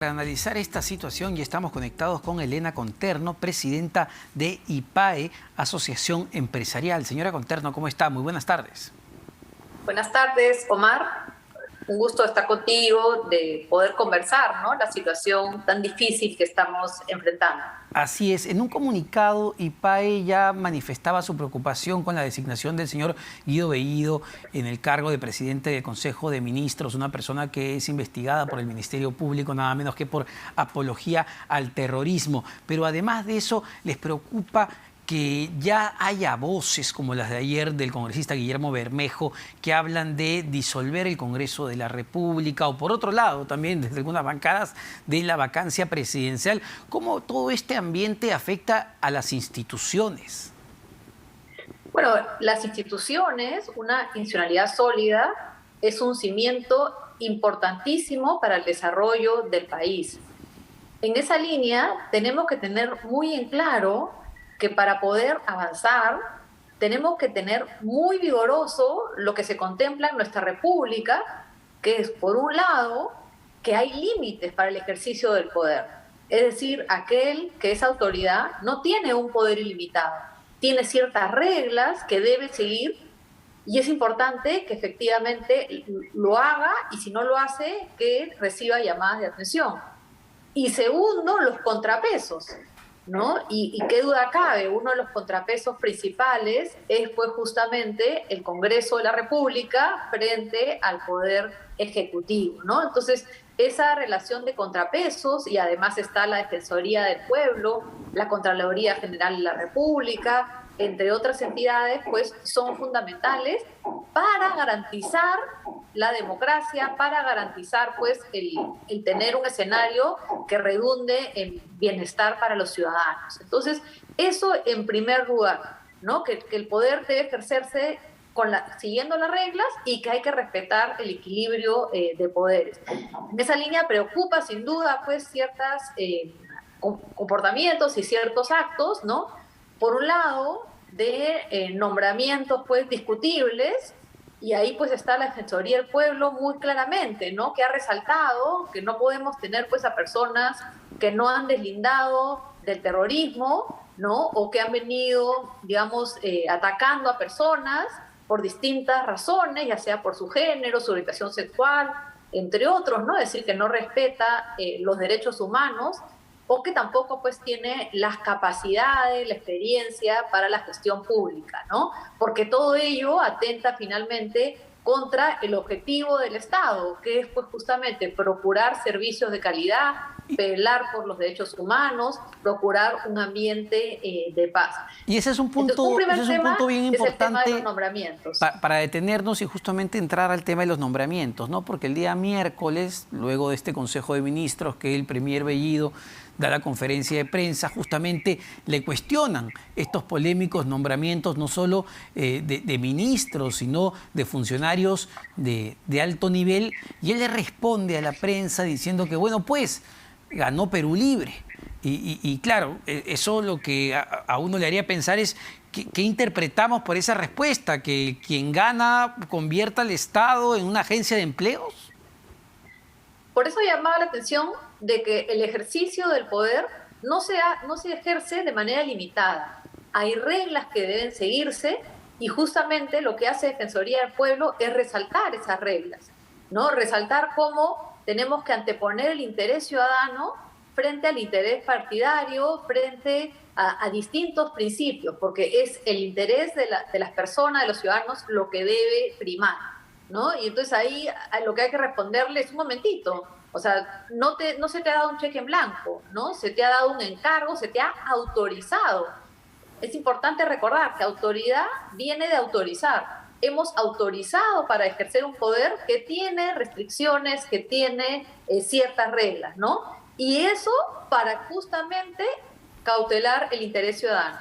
Para analizar esta situación ya estamos conectados con Elena Conterno, presidenta de IPAE, Asociación Empresarial. Señora Conterno, ¿cómo está? Muy buenas tardes. Buenas tardes, Omar. Un gusto estar contigo, de poder conversar, ¿no? La situación tan difícil que estamos enfrentando. Así es. En un comunicado, IPAE ya manifestaba su preocupación con la designación del señor Guido Bellido en el cargo de presidente del Consejo de Ministros, una persona que es investigada por el Ministerio Público, nada menos que por apología al terrorismo. Pero además de eso, les preocupa que ya haya voces como las de ayer del congresista Guillermo Bermejo que hablan de disolver el Congreso de la República, o por otro lado también desde algunas bancadas de la vacancia presidencial. ¿Cómo todo este ambiente afecta a las instituciones? Bueno, las instituciones, una institucionalidad sólida, es un cimiento importantísimo para el desarrollo del país. En esa línea tenemos que tener muy en claro que para poder avanzar tenemos que tener muy vigoroso lo que se contempla en nuestra república, que es, por un lado, que hay límites para el ejercicio del poder. Es decir, aquel que es autoridad no tiene un poder ilimitado, tiene ciertas reglas que debe seguir y es importante que efectivamente lo haga y si no lo hace, que reciba llamadas de atención. Y segundo, los contrapesos, ¿no? Y qué duda cabe, uno de los contrapesos principales es pues justamente el Congreso de la República frente al Poder Ejecutivo, ¿no? Entonces, esa relación de contrapesos, y además está la Defensoría del Pueblo, la Contraloría General de la República, entre otras entidades, pues son fundamentales para garantizar la democracia, para garantizar pues el tener un escenario que redunde en bienestar para los ciudadanos. Entonces, eso en primer lugar, ¿no? Que el poder debe ejercerse siguiendo las reglas y que hay que respetar el equilibrio de poderes. En esa línea preocupa sin duda pues ciertos comportamientos y ciertos actos, ¿no? Por un lado, de nombramientos pues discutibles, y ahí pues está la Defensoría del Pueblo muy claramente, ¿no? Que ha resaltado que no podemos tener pues a personas que no han deslindado del terrorismo, ¿no? O que han venido, digamos, atacando a personas por distintas razones, ya sea por su género, su orientación sexual, entre otros, ¿no? Es decir, que no respeta los derechos humanos o que tampoco pues tiene las capacidades, la experiencia para la gestión pública, ¿no? Porque todo ello atenta finalmente contra el objetivo del Estado, que es pues justamente procurar servicios de calidad, velar por los derechos humanos, procurar un ambiente de paz. Y ese es un punto, Entonces, ese es un punto bien importante, es el tema de los nombramientos. Para detenernos y justamente entrar al tema de los nombramientos, ¿no? Porque el día miércoles, luego de este Consejo de Ministros, que el premier Bellido da la conferencia de prensa, justamente le cuestionan estos polémicos nombramientos, no solo de ministros, sino de funcionarios de alto nivel, y él le responde a la prensa diciendo que, bueno, pues, ganó Perú Libre. Y claro, eso lo que a uno le haría pensar es ¿qué interpretamos por esa respuesta? ¿Que quien gana convierta al Estado en una agencia de empleos? Por eso llamaba la atención de que el ejercicio del poder no se ejerce de manera limitada. Hay reglas que deben seguirse y justamente lo que hace Defensoría del Pueblo es resaltar esas reglas, ¿no? Resaltar cómo tenemos que anteponer el interés ciudadano frente al interés partidario, frente a distintos principios, porque es el interés de las personas, de los ciudadanos, lo que debe primar, ¿no? Y entonces ahí lo que hay que responderle es un momentito, o sea, no se te ha dado un cheque en blanco, ¿no? Se te ha dado un encargo, se te ha autorizado. Es importante recordar que autoridad viene de autorizar. Hemos autorizado para ejercer un poder que tiene restricciones, que tiene ciertas reglas, ¿no? Y eso para justamente cautelar el interés ciudadano.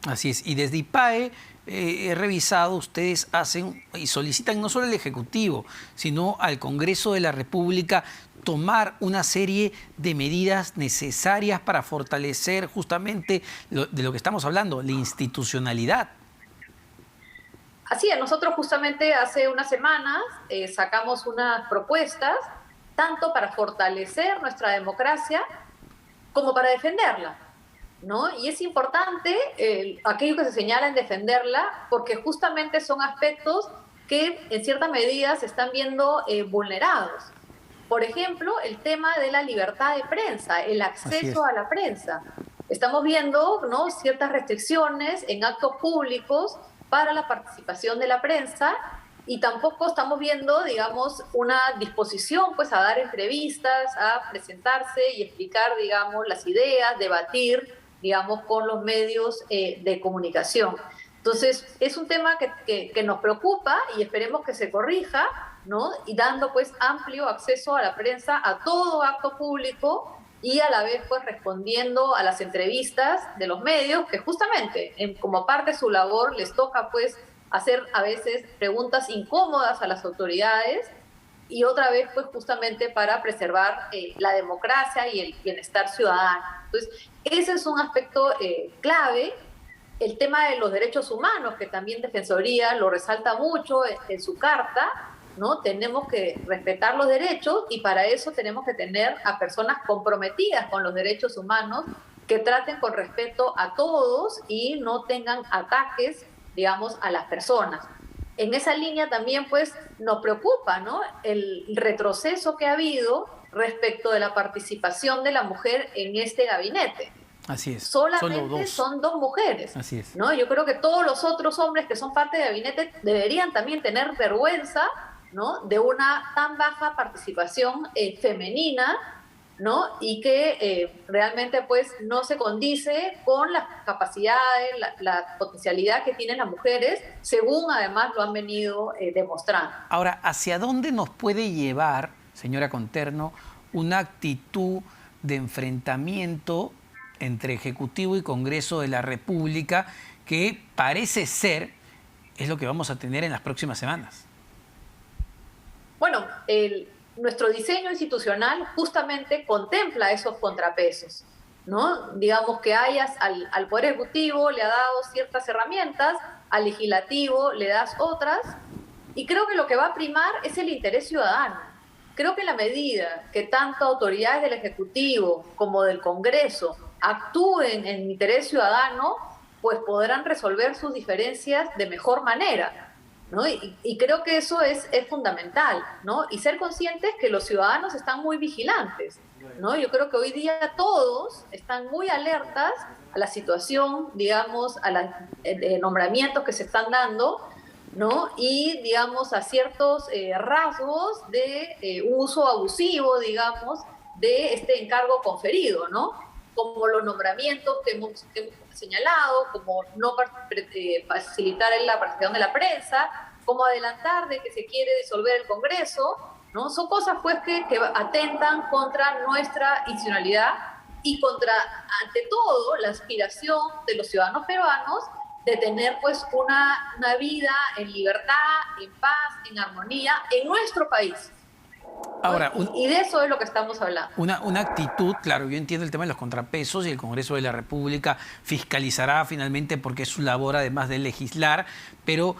Así es. Y desde IPAE he revisado, ustedes hacen y solicitan no solo al Ejecutivo, sino al Congreso de la República tomar una serie de medidas necesarias para fortalecer justamente de lo que estamos hablando, la institucionalidad. Así es, nosotros justamente hace unas semanas sacamos unas propuestas tanto para fortalecer nuestra democracia como para defenderla, ¿no? Y es importante aquello que se señala en defenderla, porque justamente son aspectos que en cierta medida se están viendo vulnerados. Por ejemplo, el tema de la libertad de prensa, el acceso a la prensa. Estamos viendo, ¿no?, ciertas restricciones en actos públicos para la participación de la prensa, y tampoco estamos viendo, digamos, una disposición pues a dar entrevistas, a presentarse y explicar, digamos, las ideas, debatir, digamos, con los medios de comunicación. Entonces, es un tema que nos preocupa y esperemos que se corrija, ¿no? Y dando pues amplio acceso a la prensa a todo acto público, y a la vez pues respondiendo a las entrevistas de los medios, que justamente como parte de su labor les toca pues hacer a veces preguntas incómodas a las autoridades, y otra vez pues justamente para preservar la democracia y el bienestar ciudadano. Entonces, ese es un aspecto clave. El tema de los derechos humanos, que también Defensoría lo resalta mucho en su carta, ¿no? Tenemos que respetar los derechos, y para eso tenemos que tener a personas comprometidas con los derechos humanos, que traten con respeto a todos y no tengan ataques, digamos, a las personas. En esa línea también pues nos preocupa, ¿no?, el retroceso que ha habido respecto de la participación de la mujer en este gabinete. Así es. Solamente son 2 mujeres. Así es. ¿No? Yo creo que todos los otros hombres que son parte del gabinete deberían también tener vergüenza, ¿no?, de una tan baja participación femenina, ¿no?, y que realmente pues no se condice con las capacidades, la potencialidad que tienen las mujeres, según además lo han venido demostrando. Ahora, ¿hacia dónde nos puede llevar, señora Conterno, una actitud de enfrentamiento entre Ejecutivo y Congreso de la República, que parece ser es lo que vamos a tener en las próximas semanas? Bueno, nuestro diseño institucional justamente contempla esos contrapesos, ¿no? Digamos que al Poder Ejecutivo le ha dado ciertas herramientas, al Legislativo le das otras, y creo que lo que va a primar es el interés ciudadano. Creo que en la medida que tanto autoridades del Ejecutivo como del Congreso actúen en interés ciudadano, pues podrán resolver sus diferencias de mejor manera, ¿no? Y creo que eso es fundamental, ¿no? Y ser conscientes que los ciudadanos están muy vigilantes, ¿no? Yo creo que hoy día todos están muy alertas a la situación, digamos, a los nombramientos que se están dando, ¿no? Y, digamos, a ciertos rasgos de uso abusivo, digamos, de este encargo conferido, ¿no? Como los nombramientos que hemos señalado, como no facilitar la participación de la prensa, como adelantar de que se quiere disolver el Congreso, ¿no? Son cosas pues que atentan contra nuestra institucionalidad y contra, ante todo, la aspiración de los ciudadanos peruanos de tener pues una vida en libertad, en paz, en armonía en nuestro país. Ahora, y de eso es lo que estamos hablando. Una actitud, claro, yo entiendo el tema de los contrapesos, y el Congreso de la República fiscalizará finalmente, porque es su labor además de legislar, pero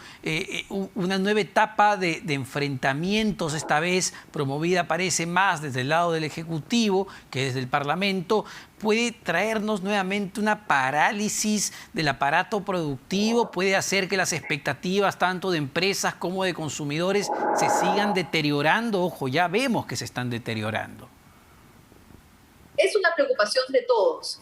una nueva etapa de enfrentamientos, esta vez promovida parece más desde el lado del Ejecutivo que desde el Parlamento, puede traernos nuevamente una parálisis del aparato productivo, puede hacer que las expectativas tanto de empresas como de consumidores se sigan deteriorando. Ojo, ya vemos que se están deteriorando. Es una preocupación de todos.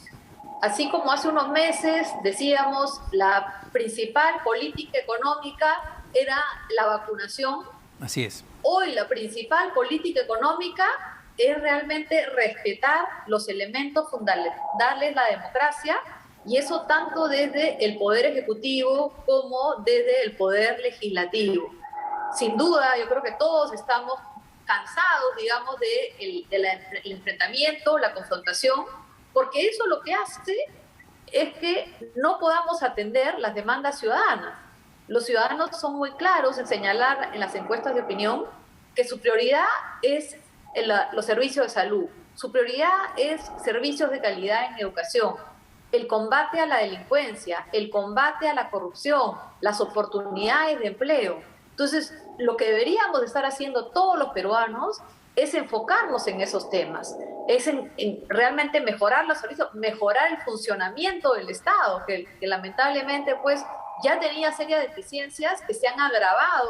Así como hace unos meses decíamos la principal política económica era la vacunación. Así es. Hoy la principal política económica es realmente respetar los elementos fundamentales de la democracia, y eso tanto desde el Poder Ejecutivo como desde el Poder Legislativo. Sin duda, yo creo que todos estamos cansados, digamos, del enfrentamiento, la confrontación, porque eso lo que hace es que no podamos atender las demandas ciudadanas. Los ciudadanos son muy claros en señalar en las encuestas de opinión que su prioridad es los servicios de salud, su prioridad es servicios de calidad en educación, el combate a la delincuencia, el combate a la corrupción, las oportunidades de empleo. Entonces, lo que deberíamos estar haciendo todos los peruanos es enfocarnos en esos temas, es en realmente mejorar los servicios, mejorar el funcionamiento del Estado, que lamentablemente pues ya tenía serias deficiencias que se han agravado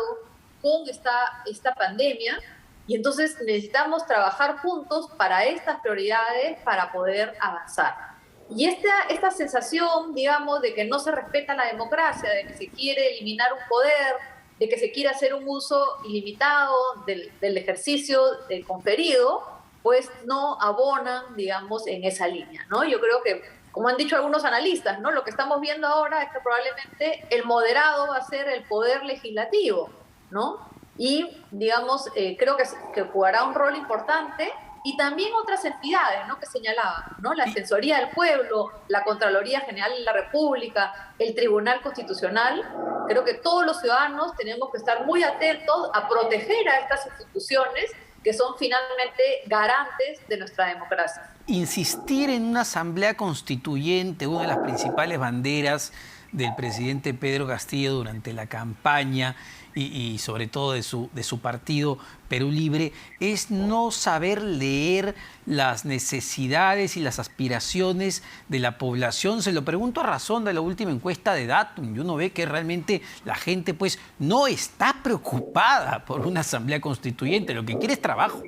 con esta pandemia, y entonces necesitamos trabajar juntos para estas prioridades para poder avanzar. Y esta sensación, digamos, de que no se respeta la democracia, de que se quiere eliminar un poder, de que se quiere hacer un uso ilimitado del ejercicio conferido, pues no abonan, digamos, en esa línea, ¿no? Yo creo que, como han dicho algunos analistas, ¿no? Lo que estamos viendo ahora es que probablemente el moderado va a ser el poder legislativo, ¿no? Y, digamos, creo que jugará un rol importante, y también otras entidades, ¿no?, que señalaban, ¿no? La Defensoría del Pueblo, la Contraloría General de la República, el Tribunal Constitucional. Creo que todos los ciudadanos tenemos que estar muy atentos a proteger a estas instituciones que son finalmente garantes de nuestra democracia. Insistir en una asamblea constituyente, una de las principales banderas del presidente Pedro Castillo durante la campaña y sobre todo de su partido Perú Libre, es no saber leer las necesidades y las aspiraciones de la población. Se lo pregunto a razón de la última encuesta de Datum, y uno ve que realmente la gente pues no está preocupada por una asamblea constituyente, lo que quiere es trabajo.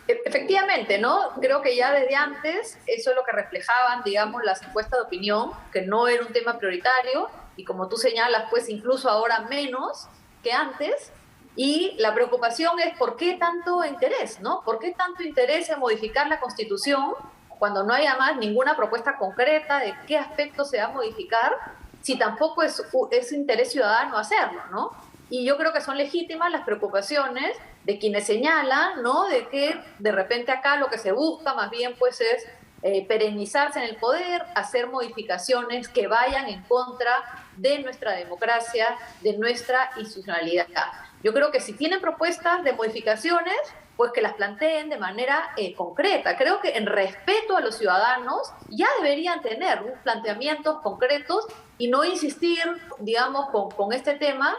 Efectivamente, ¿no? Creo que ya desde antes eso es lo que reflejaban, digamos, las encuestas de opinión, que no era un tema prioritario, y como tú señalas, pues incluso ahora menos que antes. Y la preocupación es ¿por qué tanto interés, ¿no? ¿Por qué tanto interés en modificar la Constitución cuando no hay además ninguna propuesta concreta de qué aspecto se va a modificar, si tampoco es interés ciudadano hacerlo, ¿no? Y yo creo que son legítimas las preocupaciones de quienes señalan, ¿no?, de que de repente acá lo que se busca más bien pues es perennizarse en el poder, hacer modificaciones que vayan en contra de nuestra democracia, de nuestra institucionalidad. Yo creo que si tienen propuestas de modificaciones, pues que las planteen de manera concreta. Creo que en respeto a los ciudadanos ya deberían tener planteamientos concretos y no insistir, digamos, con este tema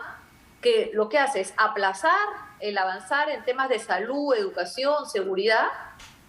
que lo que hace es aplazar el avanzar en temas de salud, educación, seguridad,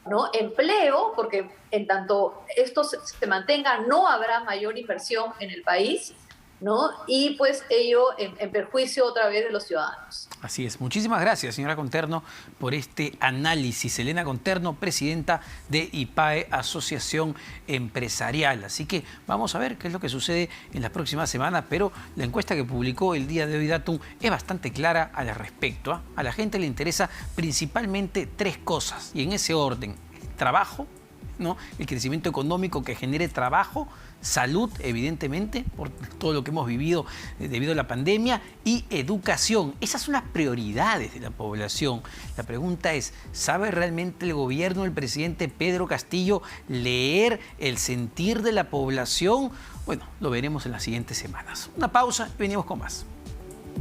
¿no?, empleo, porque en tanto esto se mantenga no habrá mayor inversión en el país, ¿no? Y pues ello en perjuicio otra vez de los ciudadanos. Así es. Muchísimas gracias, señora Conterno, por este análisis. Elena Conterno, presidenta de IPAE, Asociación Empresarial. Así que vamos a ver qué es lo que sucede en las próximas semanas, pero la encuesta que publicó el día de hoy Datum es bastante clara al respecto, ¿eh? A la gente le interesa principalmente tres cosas, y en ese orden: el trabajo, ¿no?, el crecimiento económico que genere trabajo, salud, evidentemente, por todo lo que hemos vivido debido a la pandemia, y educación. Esas son las prioridades de la población. La pregunta es, ¿sabe realmente el gobierno del presidente Pedro Castillo leer el sentir de la población? Bueno, lo veremos en las siguientes semanas. Una pausa y venimos con más.